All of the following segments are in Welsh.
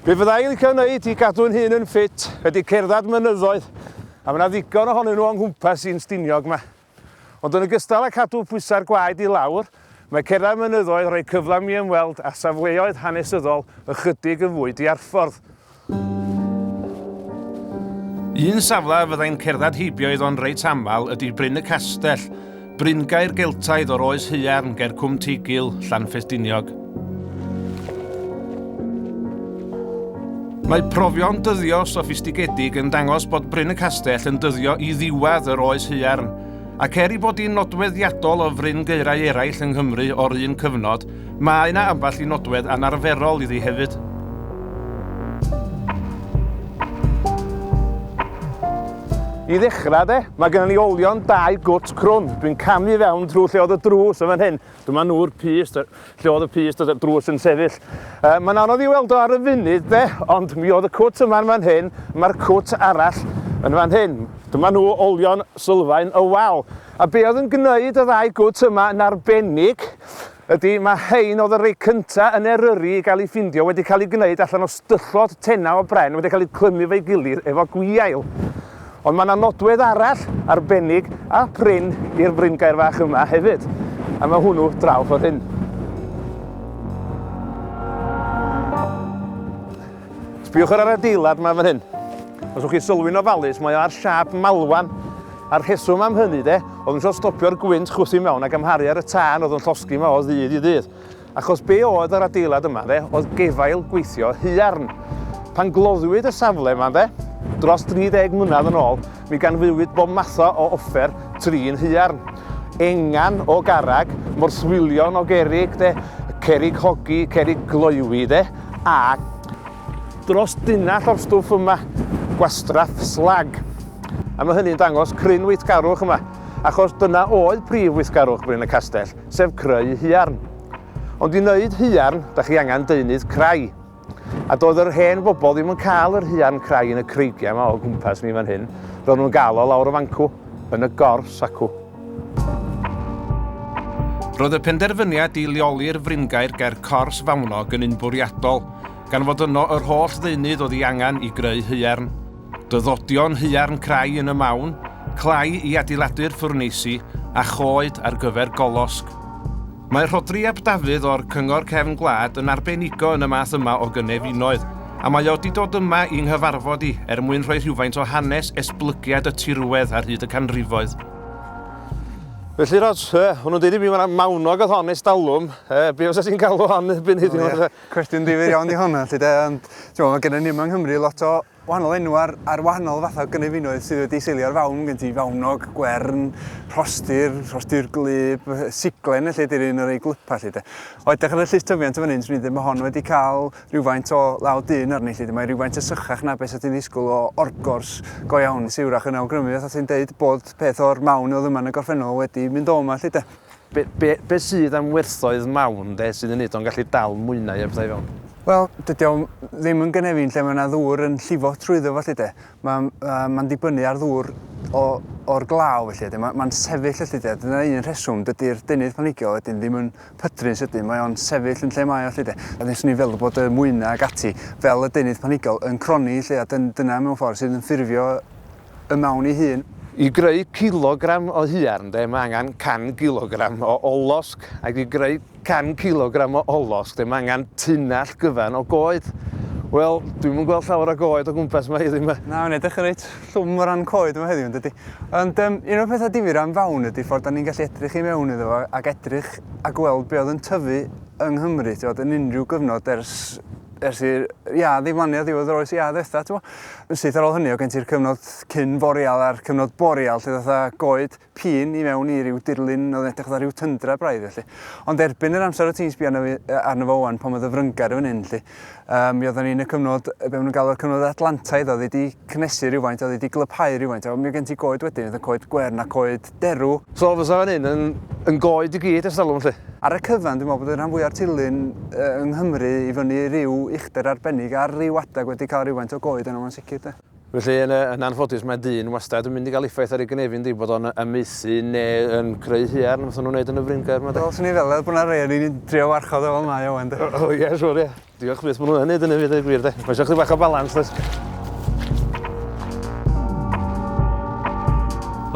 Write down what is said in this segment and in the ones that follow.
Be fydda i'n licio wneud i gadw'n hun yn ffit ydy cerdded mynyddoedd, a mae yna ddigon ohonyn nhw o'n nghwmpas i'n Ffestiniog yma. Ond yn ogystal â cadw pwysau'r gwaed i lawr, mae cerdded mynyddoedd rhoi cyflam i ymweld a safleoedd hanesyddol ychydig yn fwy diarffordd. Un safle fyddai'n cerdded heibioedd o'n reit aml ydy Bryn y Castell, bryngaer Geltaidd o'r Oes Haearn ger Cwm Teigl, Llan Ffestiniog. Mae profion dyddio soffistigedig yn dangos bod Bryn y Castell yn dyddio i ddiwedd yr Oes Haearn, ac i bod hi'n nodweddiadol o fryngaerau eraill yng Nghymru o'r un cyfnod, mae yna ambell i nodwedd anarferol iddi hefyd. I ddechrau mae gennym ni olion 2 gwt crwn. Dwi'n camu fewn drwy lle oedd y drws yn fan hyn. Dyma nhw'r pist, lle oedd y pist oedd y drws yn sefyll. Mae'n anodd i weld o ar y funud ond mi oedd y cwt yma'n fan hyn, mae'r cwt arall yn fan hyn. Dyma nhw olion sylfaen y wal. A be oedd yn gwneud y 2 gwt yma yn arbennig ydy mae hein oedd y rei cynta yn Eryri i gael ei ffindio wedi cael ei gwneud allan o styllod tenna o bren wedi cael ei clymu fe'i gilydd efo gwiail. Ond mae yna nodwedd arall arbennig a prin i'r bryngaer fach yma hefyd. A mae hwnnw draw ffordd hyn. Sbiwch ar yr adeilad yma fan hyn. Os ywch chi sylwi'n ofalus, mae o ar siap malwan. A'r rheswm am hynny oedd yn siarad stopio'r gwynt chwthu mewn ac amharu ar y tân oedd yn llosgi yma o ddydd i ddydd. Achos be oedd yr adeilad yma oedd gefail gweithio Haearn. Pan gloddwyd y safle yma dros 30 mlynedd yn ôl, mi ganfuwyd bob matho o offer trin Haearn. Engan o garreg, morswilion o gerig, cerig hogi, cerig gloewi, a dros dynnall o'r stwff yma, gwastraff slag. A mae hynny'n dangos cryn weithgarwch yma, achos dyna oedd prif weithgarwch Bryn y Castell, sef creu Haearn. Ond i wneud Haearn, da chi angen deunydd crai. A doedd yr hen bobl ddim yn cael yr Haearn crai yn y creigiau yma o gwmpas ni fan hyn. Roedd nhw'n gael o lawr y fancw, yn y gors acw. Roedd y penderfyniad i leoli'r fryngaer ger cors fawnog yn un bwriadol, gan fod yno yr holl ddeunydd oedd ei angen i greu Haearn. Dyddodion Haearn crai yn y mewn, clai i adeiladu'r ffwrneisi a choed ar gyfer golosg. Mae Rhodri ap Dafydd o'r Cyngor Cefn Gwlad yn arbenigo yn y math yma o gynefinoedd, a mae o wedi dod yma i'n nghyfarfod i mwyn rhoi rhywfaint o hanes esblygiad y tirwedd ar hyd y canrifoedd. Felly Rod, hwnnw'n dweud i mi mae'n mawnog oedd hon estalwm. Be os ti'n galw hon erbyn hyd? Cwestiwn difyr iawn di hwnna, mae gennym ni yma yng Nghymru lot o wahanol enw ar wahanol fath o gynefinoedd sydd wedi seilio ar fawn. Gen ti fawnog, gwern, rhostir glyb, siglen lle di'r un o'r ei glypa. O edrych ar y llys tyfiant yn fan hyn, swn i ddim mae hon wedi cael rhywfaint o law dyn arni. Mae rhywfaint y sychach na beth sydd ti'n ddisgwyl o orgors go iawn siwrach yn awgrymu. Fatha ti'n deud bod peth o'r mawn oedd yma yn y gorffennol wedi mynd o yma. Be sydd am werthoedd mawn sydd yn neud o'n gallu dal mwynau e bethau fewn? Wel, dydy o ddim yn gynefin lle mae yna ddŵr yn llifo trwyddo felly. Mae'n dibynnu ar ddŵr o'r glaw felly. Mae'n sefyll felly. Dyna un rheswm, dydy'r deunydd planhigiol ddim yn pydrus ydyn. Mae o'n sefyll yn lle mae o felly. A nes ni feddwl bod y mwynau ag ati fel y deunydd planhigiol yn croni lle. A dyna mewn ffordd sydd yn ffurfio y mawn ei hun. I greu kilogram o Haearn, mae angen 100 kilogram o olosg, ac i greu 100 kilogram o olosg, mae angen tunnall gyfan o goed. Wel, dwi'm yn gweld llawer o goed o gwmpas yma heddiw yma. Na, mae'n edrych yn reit llwm o ran coed yma heddiw, dydy. Ond un o'r pethau difyr am fawn ydy ffordd da ni'n gallu edrych i mewn iddo fo ac edrych a gweld be oedd yn tyfu yng Nghymru, yn unrhyw gyfnod ers i'r ddim laniad ddiwedd yr oes ddetha. Sydd ar ôl hynny o gen ti'r cyfnod cyn boreal a'r cyfnod boreal lle ddaeth goed pîn i mewn i ryw dirlun oedd edrych dda ryw tyndra braidd felly. Ond erbyn yr amser o ti'n sbio arno fo wan pan oedd y fryngaer yn hyn lle. Mi oedden ni'n y cyfnod, be nhw'n galw'r cyfnod Atlantaidd, oedd wedi cynnesu rhywfaint, oedd wedi glyphau rhywfaint. Mi o gen ti goed wedyn, oedd y coed gwern a coed derw. So fysa fan hyn yn goed i gyd estalwm lle? Ar y cyfan, dwi'n meddwl bod y rhan fwyaf tilyn yng Nghymru i fyny ryw uchder arbennig ar ryw adag wedi cael rhywfaint o goed yn o'n sicr. Felly, yn anffodus, mae dyn wastad yn mynd i gael effaith ar ei gynefin di bod o'n ymysu neu yn creu haearn, fath nhw'n gwneud yn y fryngaer yma. Wel, swn i fel bod yna rei ni'n trio warchod o fel mae o wan. O ie, siwr ie. Diolch beth bod nhw'n gwneud yn y fyd y gwir de. Mae eisiau chdi bach o balans, dweud.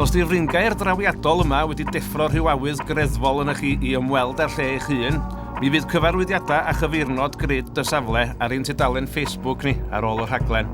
Os di'r fryngaer drawiadol yma wedi deffro rhyw awydd greddfol yn chi i ymweld â'r lle eich hun, mi fydd cyfarwyddiadau a chyfurnod grid y safle ar ein tudalen Facebook ni ar ôl y rhaglen.